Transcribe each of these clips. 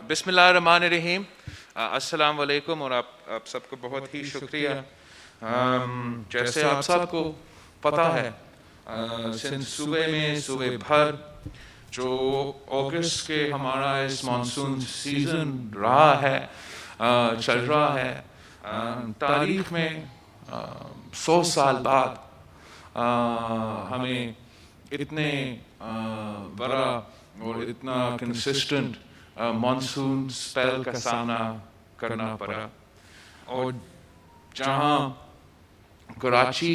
بسم اللہ الرحمن الرحیم. السلام علیکم اور آپ سب کو بہت ہی شکریہ. جیسے آپ سب کو پتہ ہے سندھ صوبے میں صوبے بھر جو اگست کے ہمارا اس مانسون سیزن رہا ہے چل رہا ہے, تاریخ میں 100 سال بعد ہمیں اتنے بڑا اور اتنا کنسسٹنٹ مانسون اسپیل کا سامنا کرنا پڑا. اور جہاں کراچی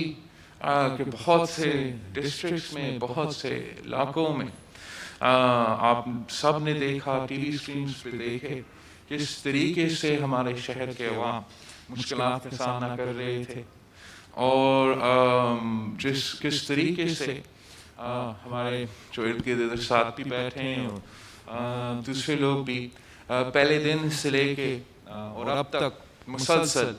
کے بہت سے ڈسٹرکٹس میں, بہت سے علاقوں میں آپ سب نے دیکھا, ٹی وی اسکرینس پہ دیکھے کس طریقے سے ہمارے شہر کے عوام مشکلات کا سامنا کر رہے تھے, اور کس طریقے سے ہمارے جو ارد گرد ساتھ بھی بیٹھے ہیں اور دوسرے لوگ بھی پہلے دن سے لے کے اور اب تک مسلسل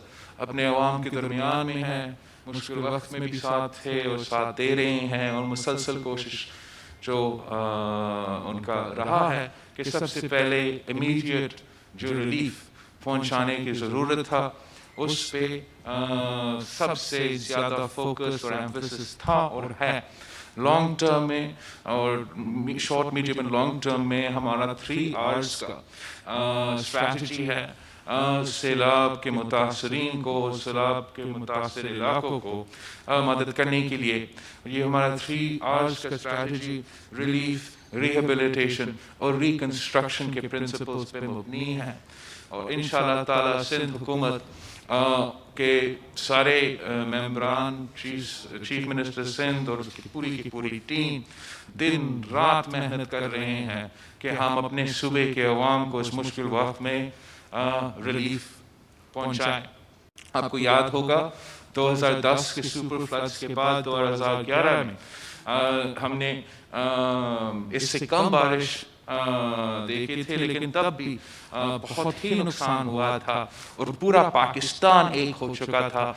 اپنے عوام کے درمیان میں ہیں, مشکل وقت میں بھی ساتھ تھے اور ساتھ دے رہے ہیں, اور مسلسل کوشش جو ان کا رہا ہے کہ سب سے پہلے امیڈیٹ جو ریلیف پہنچانے کی ضرورت تھا اس پہ سب سے زیادہ فوکس اور ایمفیسس تھا اور ہے. لانگ ٹرم میں اور short medium and long term میں ہمارا 3 Rs کا اسٹریٹجی ہے سیلاب کے متاثرین کو, سیلاب کے متاثر علاقوں کو مدد کرنے کے لیے. یہ ہمارا 3 Rs کا اسٹریٹجی ریلیف, ریہیبلیٹیشن اور ریکنسٹرکشن کے پرنسپلز پہ مبنی ہے, اور انشاءاللہ تعالی سندھ حکومت کے سارے ممبران, چیف منسٹر سندھ اور اس کی پوری ٹیم دن رات محنت کر رہے ہیں کہ ہم اپنے صوبے کے عوام کو اس مشکل وقت میں ریلیف پہنچائیں. آپ کو یاد ہوگا 2010 کے سپر فلڈز کے بعد 2011 میں ہم نے اس سے کم بارش دیکھے تھے, لیکن تب بھی بہت ہی نقصان ہوا تھا اور پورا پاکستان ایک ہو چکا تھا.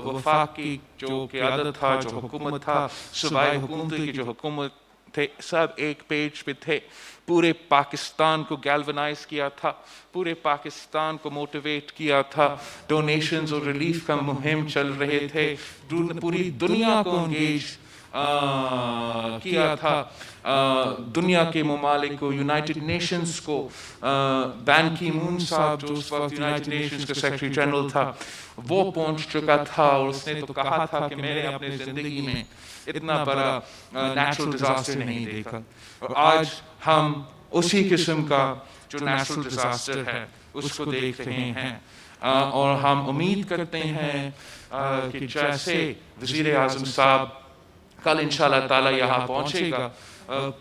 وفاق کی جو قیادت تھا, جو حکومت تھا, صوبائی حکومت کی جو حکومت تھے, سب ایک پیج پہ تھے. پورے پاکستان کو گیلونائز کیا تھا, پورے پاکستان کو موٹیویٹ کیا تھا, ڈونیشنز اور ریلیف کا مہم چل رہے تھے, پوری دنیا کو انگیج کیا تھا. دنیا کے ممالک کو, یونائٹڈ نیشنز کو, بین کی مون صاحب جو اس وقت یونائٹڈ نیشنز کا سیکرٹری جنرل تھا وہ پہنچ چکا تھا, اور اس نے تو کہا تھا کہ میں نے اپنی زندگی میں اتنا بڑا نیچرل ڈیزاسٹر نہیں دیکھا. اور آج ہم اسی قسم کا جو نیچرل ڈیزاسٹر ہے اس کو دیکھ رہے ہیں, اور ہم امید کرتے ہیں کہ جیسے وزیر اعظم صاحب کل انشاءاللہ تعالی یہاں پہنچے گا,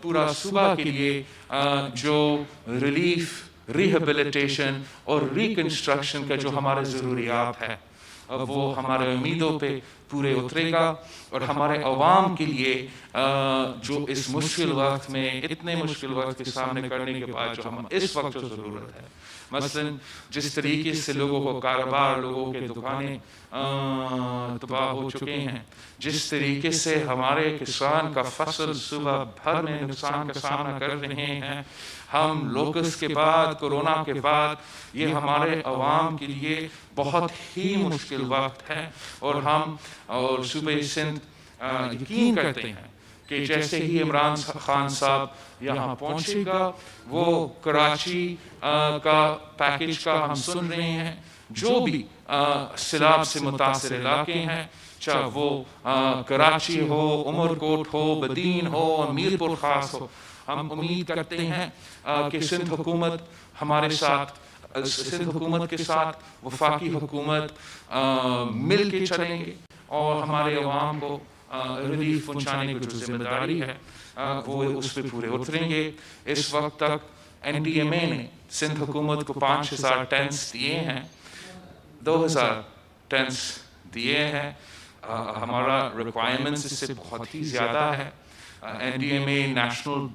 پورا صوبہ کے لیے جو ریلیف, ریہیبلیٹیشن اور ریکنسٹرکشن کا جو ہمارے ضروریات ہے وہ ہمارے امیدوں پہ پورے اترے گا, اور ہمارے عوام کے لیے جو اس مشکل وقت میں, اتنے مشکل وقت کے سامنے کرنے کے بعد جو ہم اس وقت جو ضرورت ہے, مثلا جس طریقے سے لوگوں کو کاروبار, لوگوں کے دکانیں تباہ ہو چکے ہیں, جس طریقے سے ہمارے کسان کا فصل صوبہ بھر میں نقصان کا سامنا کر رہے ہیں, ہم لوکس کے بعد, کورونا کے بعد, یہ ہمارے عوام کے لیے بہت ہی مشکل وقت ہے. اور ہم اور صوبہ سندھ یقین کرتے ہیں کہ جیسے ہی عمران خان صاحب یہاں پہنچے گا, وہ کراچی کا پیکیج کا ہم سن رہے ہیں, جو بھی سیلاب سے متاثر علاقے ہیں, چاہے وہ کراچی ہو, عمر کوٹ ہو, بدین ہو, میر پور خاص ہو, ہم امید کرتے ہیں کہ سندھ حکومت ہمارے ساتھ, سندھ حکومت کے ساتھ وفاقی حکومت مل کے چلیں گے, اور ہمارے عوام کو ریلیف پہنچانے کی جو ذمہ داری ہے وہ اس پہ پورے اتریں گے. اس وقت تک NDMA نے سندھ حکومت کو 5000 ٹینٹس دیے ہیں, 2000 ٹینٹس دیے ہیں. ہمارا ریکوائرمنٹس اس سے بہت ہی زیادہ ہے. NDMA national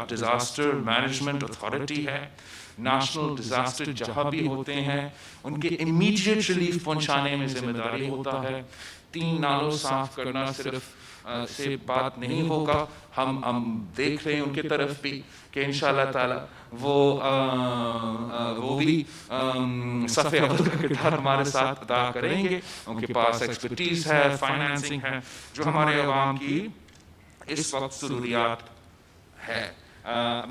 disaster management authority ہے. نیشنل ڈیزاسٹر جہاں بھی ہوتے ہیں ان کے امیڈیٹ ریلیف پہنچانے میں ذمہ داری ہوتا ہے. 3 نالوں صاف کرنا صرف سے بات نہیں ہوگا. ہم دیکھ رہے ہیں ان کی طرف بھی کہ انشاءاللہ تعالی وہ بھی صف اول کا کردار ہمارے ساتھ ادا کریں گے. ان کے پاس ایکسپرٹیز ہے, فائنینسنگ ہے, جو ہمارے عوام کی اس وقت ضروریات ہے.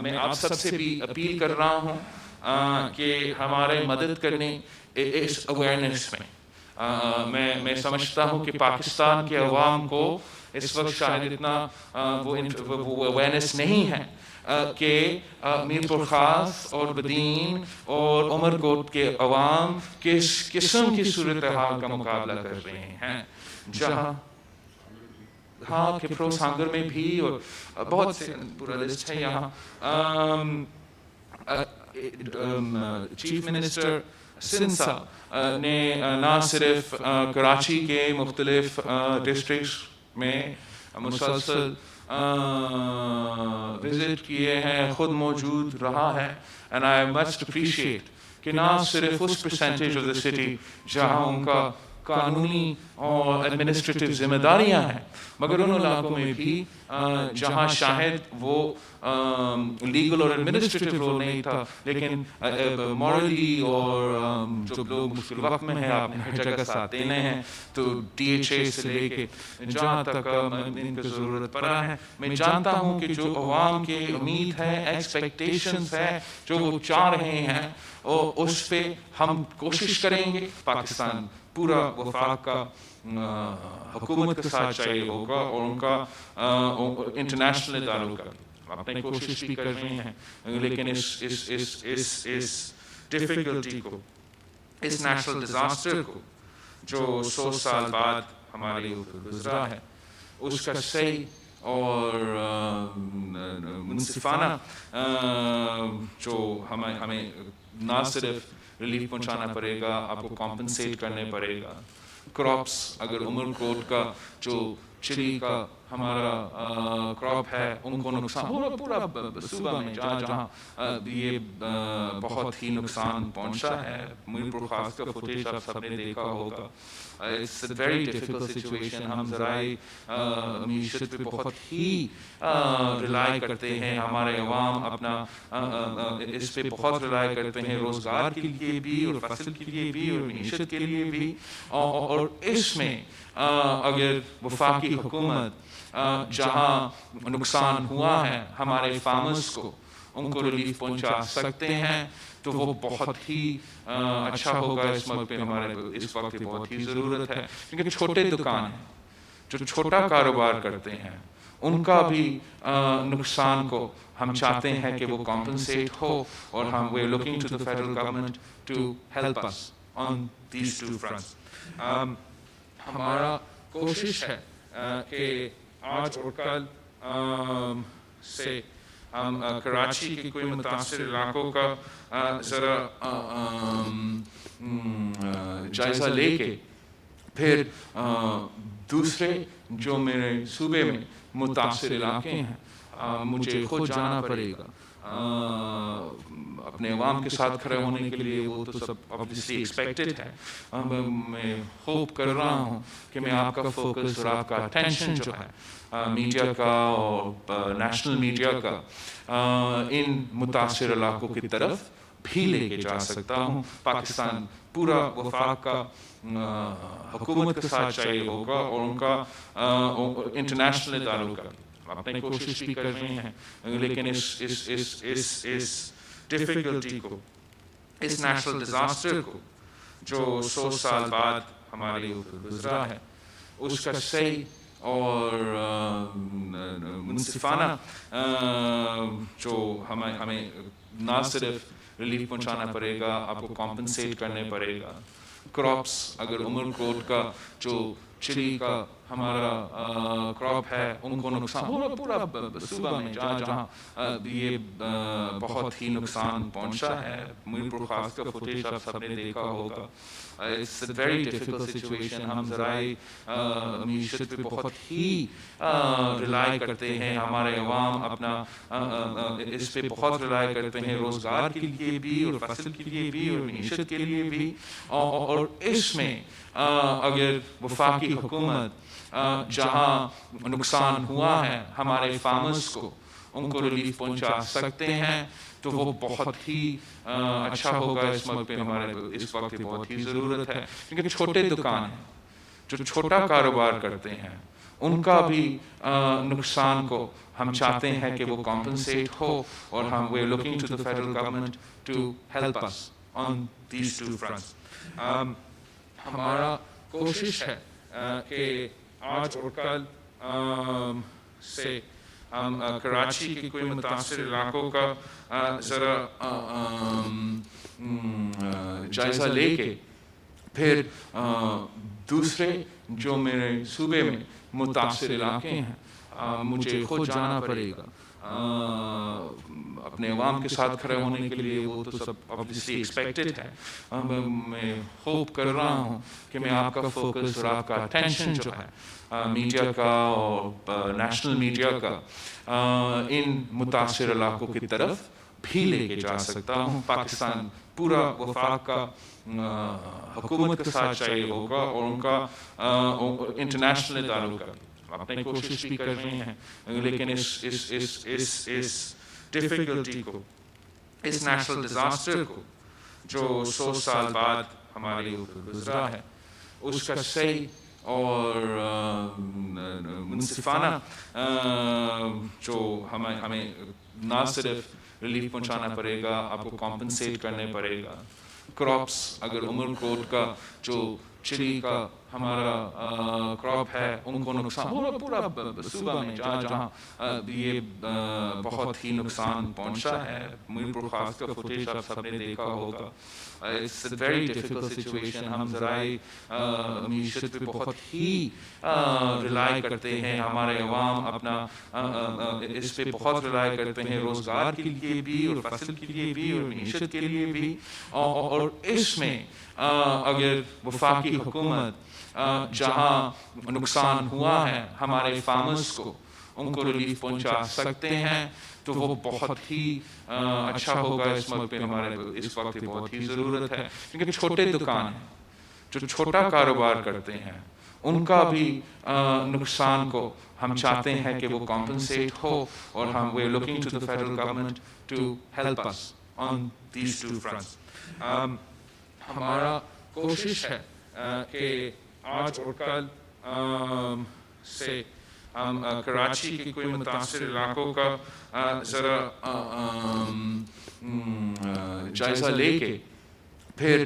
میں آپ سب سے بھی اپیل کر رہا ہوں کہ ہمارے مدد کرنے اس اویئرنیس میں. میں سمجھتا ہوں کہ پاکستان کے عوام کو اس وقت شاید اتنا وہ اویئرنیس نہیں ہے کہ میر پور خاص اور بدین اور عمر کوٹ کے عوام کس قسم کی صورتحال کا مقابلہ کر رہے ہیں. جہاں کپرو سانگر میں بھی, اور بہت سے پورا لسٹ ہے یہاں. چیف منسٹر سندھ صاحب نے نہ صرف کراچی کے مختلف ڈسٹرکٹس میں مسلسل وزٹ کیے ہیں, خود موجود رہا ہے. اینڈ آئی مسٹ اپریشیٹ کہ نہ صرف اس پرسنٹیج آف دا سٹی جہاں ان کا قانونی اور ایڈمنسٹریٹو ذمہ داریاں ہیں, مگر ان علاقوں میں بھی جہاں شاید وہ لیگل اور ایڈمنسٹریٹو رول نہیں تھا, لیکن مورلی اور جو لوگ مشکل وقت میں ہیں, آپ نے ہر جگہ ساتھ دینے ہیں, تو DHA سے لے کے جہاں تک ان کی ضرورت پڑا ہے. میں جانتا ہوں کہ جو عوام کی امید ہے, ایکسپیکٹیشنز ہے, جو وہ چاہ رہے ہیں, اور اس پہ ہم کوشش کریں گے. پاکستان پورا وفاق کا حکومت کے ساتھ چاہیے ہوگا, اور ان کا انٹرنیشنل اداروں کا اپنی کوشش بھی کر رہے ہیں, لیکن اس ڈیفیکلٹی کو, اس نیشنل ڈیزاسٹر کو جو 100 سال بعد ہمارے اوپر گزرا ہے, اس کا صحیح اور منصفانہ جو ہمیں نہ صرف ریلیف پہنچانا پڑے گا, آپ کو کمپنسیٹ کرنے پڑے گا. کراپس, اگر عمر کوٹ کا جو چلی کا ہمارا کراپ ہے, ان کو نقصان پورا صوبہ میں جہاں جہاں یہ بہت ہی نقصان پہنچا ہے. میر پور خاص کا فوٹیج آپ سب نے دیکھا ہوگا. It's a very difficult situation. ہم ذرائع معیشت پہ بہت ہی ریلائی کرتے ہیں, ہمارے عوام اپنا اس پہ بہت ریلائی کرتے ہیں, روزگار کے لیے بھی اور فصل کے لیے بھی اور معیشت کے لیے بھی. اور اس میں اگر وفاقی حکومت جہاں نقصان ہوا ہے ہمارے فارمرز کو, ان کو ریلیف پہنچا سکتے ہیں, تو وہ بہت ہی اچھا ہوگا. اس ملک پہ ہمارے اس وقت بہت ہی ضرورت ہے, کیونکہ چھوٹے دکان ہیں جو چھوٹا کاروبار کرتے ہیں, ان کا بھی نقصان کو ہم چاہتے ہیں کہ وہ کمپنسیٹ ہو, اور ہم we are looking to the federal government to help us on these two fronts. ہمارا کوشش ہے کہ آج اور کل سے ہم کراچی کے کوئی متاثر علاقوں کا ذرا جائزہ لے کے پھر دوسرے جو میرے صوبے میں متاثر علاقے ہیں, مجھے خود جانا پڑے گا اپنے عوام کے ساتھ کھڑے ہونے کے لیے. وہ تو سب obviously expected ہے. میں ہوپ کر رہا ہوں کہ میں آپ کا فوکس اور آپ کا اٹینشن جو ہے میڈیا کا اور نیشنل میڈیا کا ان متاثر علاقوں کی طرف بھی لے کے جا سکتا ہوں. پاکستان پورا وفاق کا حکومت کے ساتھ چاہیے ہوگا, اور ان کا انٹرنیشنل اداروں کا اپنی کوشش بھی کر رہے ہیں, لیکن اس ڈیفیکلٹی کو, اس نیشنل ڈیزاسٹر کو جو 100 سال بعد ہمارے اوپر گزرا ہے, اس کا صحیح اور منصفانہ جو ہمیں نہ صرف ریلیف پہنچانا پڑے گا, آپ کو کمپنسیٹ کرنے پڑے گا. کراپس, اگر عمر کوٹ کا جو چلی کا ہمارا کراپ ہے, ان کو نقصان پورا صوبہ میں جہاں جہاں یہ بہت ہی نقصان پہنچا ہے. میر پور خاص کا فوٹیج آپ سب نے دیکھا ہوگا. It's a very difficult situation. ہم ذرائع معیشت پہ بہت ہی ریلائی کرتے ہیں, ہمارے عوام اپنا اس پہ بہت ریلائی کرتے ہیں, روزگار کے لیے بھی اور فصل کے لیے بھی اور معیشت کے لیے بھی. اور اس میں اگر وفاقی حکومت جہاں نقصان ہوا ہے ہمارے فارمرز کو ان کو ریلیف پہنچا سکتے ہیں تو وہ بہت ہی اچھا ہوگا. اس ملک پہ ہمارے اس وقت بہت ہی ضرورت ہے, کیونکہ چھوٹے دکان ہیں جو چھوٹا کاروبار کرتے ہیں ان کا بھی نقصان کو ہم چاہتے ہیں کہ وہ کمپنسیٹ ہو, اور ہم we are looking to the federal government to help us on these two fronts. ہمارا کوشش ہے کہ آج اور کل سے ہم کراچی کے کوئی متاثر علاقوں کا ذرا جائزہ لے کے پھر دوسرے جو میرے صوبے میں متاثر علاقے ہیں مجھے خود جانا پڑے گا اپنے عوام کے ساتھ کھڑے ہونے کے لیے. وہ تو سب obviously ایکسپیکٹڈ ہے. میں ہوپ کر رہا ہوں کہ میں آپ کا فوکس اور آپ کا اٹینشن جو ہے میڈیا کا اور نیشنل میڈیا کا ان متاثر علاقوں کی طرف بھی لے کے جا سکتا ہوں. پاکستان پورا وفاق کا حکومت کے ساتھ چاہیے ہوگا, اور ان کا انٹرنیشنل اداروں کا اپنی کوشش بھی کر رہے ہیں, لیکن اس ڈیفیکلٹی کو, اس نیشنل ڈیزاسٹر کو جو 100 سال بعد ہمارے اوپر گزرا ہے, اس کا صحیح اور منصفانہ جو ہمیں نہ صرف ریلیف پہنچانا پڑے گا, آپ کو کمپنسیٹ کرنے پڑے گا. کراپس اگر عمر کوٹ کا جو چلی کا ہمارا کراپ ہے ان کو نقصان پورا صوبہ میں جہاں جہاں یہ بہت ہی نقصان پہنچا ہے. میرپور خاص کا فوٹیج آپ سب نے دیکھا ہوگا. It's a very difficult situation. ہم ذرائع معیشت پہ بہت ہی ریلائی کرتے ہیں, ہمارے عوام اپنا اس پہ بہت ریلائی کرتے ہیں, روزگار کے لیے بھی اور فصل کے لیے بھی اور معیشت کے لیے بھی. اور اس میں اگر وفاقی حکومت جہاں نقصان ہوا ہے ہمارے فارمرز کو ان کو ریلیف پہنچا سکتے ہیں تو وہ بہت ہی اچھا ہوگا. اس ملک پہ ہمارے اس وقت بہت ہی ضرورت ہے, کیونکہ چھوٹے دکان ہیں جو چھوٹا کاروبار کرتے ہیں ان کا بھی نقصان کو ہم چاہتے ہیں کہ وہ کمپنسیٹ ہو, اور ہم we are looking to the federal government to help us on these two fronts. ہمارا کوشش ہے کہ آج اور کل سے ہم کراچی کے کوئی متاثر علاقوں کا ذرا جائزہ لے کے پھر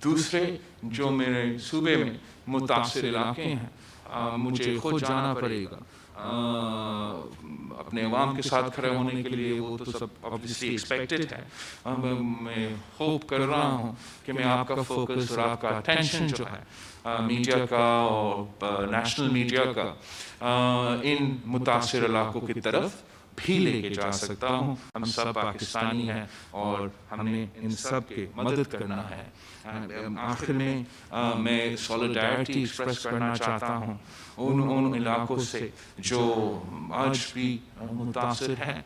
دوسرے جو میرے صوبے میں متاثر علاقے ہیں مجھے خود جانا پڑے گا اپنے عوام کے ساتھ کھڑے ہونے کے لیے. وہ تو سب obviously ایکسپیکٹڈ ہے. میں ہوپ کر رہا ہوں کہ میں آپ کا فوکس اور آپ کا اٹینشن جو ہے میڈیا کا اور نیشنل میڈیا کا ان متاثر علاقوں کی طرف بھی لے کے جا سکتا ہوں. ہم سب پاکستانی ہیں اور ہم نے ان سب کی مدد کرنا ہے. آخر میں سولیڈیرٹی ایکسپریس کرنا چاہتا ہوں ان علاقوں سے جو آج بھی متاثر ہیں,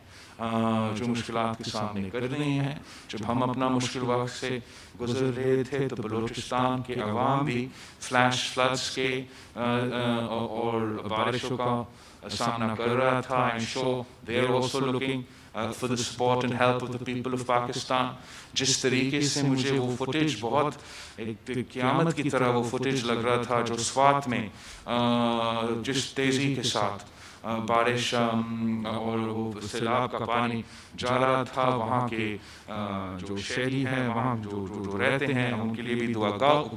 جو مشکلات کے سامنے کر رہے ہیں. جب ہم اپنا مشکل وقت سے گزر رہے تھے تو بلوچستان کے عوام بھی فلیش فلڈس کے اور بارشوں کا سامنا کر رہا تھا. I'm sure they are also looking for the support and help of the people of Pakistan. جس طریقے سے مجھے وہ فوٹیج بہت ایک قیامت کی طرح وہ فوٹیج لگ رہا تھا, جو سوات میں جس تیزی کے ساتھ بارش اور وہ سیلاب کا پانی جا رہا تھا, وہاں کے جو شہری ہیں وہاں جو رہتے ہیں ان کے لیے بھی دعا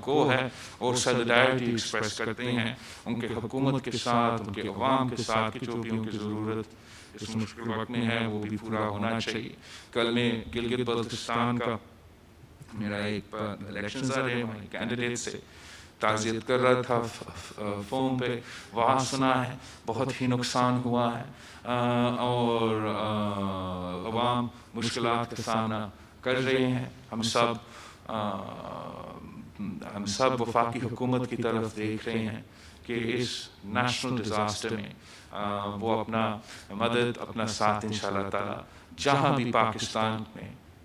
گو ہے اور سولیڈیرٹی ایکسپریس کرتے ہیں ان کے حکومت کے ساتھ, ان کے عوام کے ساتھ, کہ جو بھی ان کی ضرورت اس مشکل وقت میں ہے وہ بھی پورا ہونا چاہیے. کل میں گلگت بلتستان کا میرا ایک الیکشن آ رہے ہیں کینڈیڈیٹ سے تعزیت کر رہا تھا فون پہ. وہاں سنا ہے بہت ہی نقصان ہوا ہے اور عوام مشکلات کا سامنا کر رہے ہیں. ہم سب وفاقی حکومت کی طرف دیکھ رہے ہیں کہ اس نیشنل ڈیزاسٹر میں وہ اپنا مدد اپنا ساتھ انشاءاللہ تعالی جہاں بھی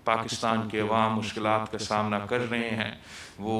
پاکستان کے عوام مشکلات کا سامنا کر رہے ہیں وہ